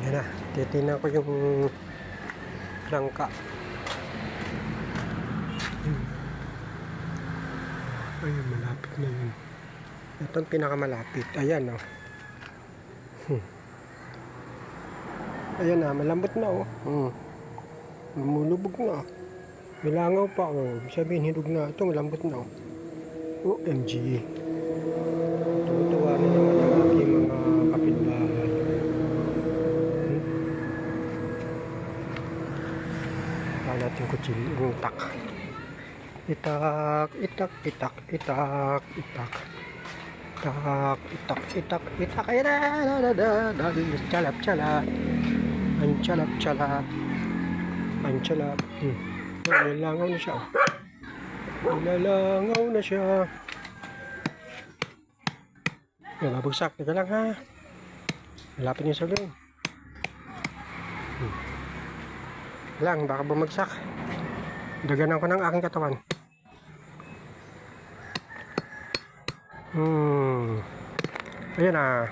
Yan na, titignan ko yung langka. Ayun, malapit na yun. Ito ang pinakamalapit. Ayan, oh. Ayan na, malambot na, oh. Lumulubog na. May langaw pa, oh. Sabihin, hinug na. Ito, malambot na, oh. OMG. Tuwa na naman ang aking mga kapitbahay. Kaya natin kutsilyo, yung tak. Itak, itak, itak, itak, itak. Itak, itak, itak, itak. Ayan na, chalap, chalap. Ang chalap, chalap. Ang chalap. Nilalangaw na siya. Nilalangaw na siya. Mabagsak. Teka lang, ha. Malapit niya sa ulo. Lang, baka bumagsak. Daganan ko ng aking katawan. Ayan na.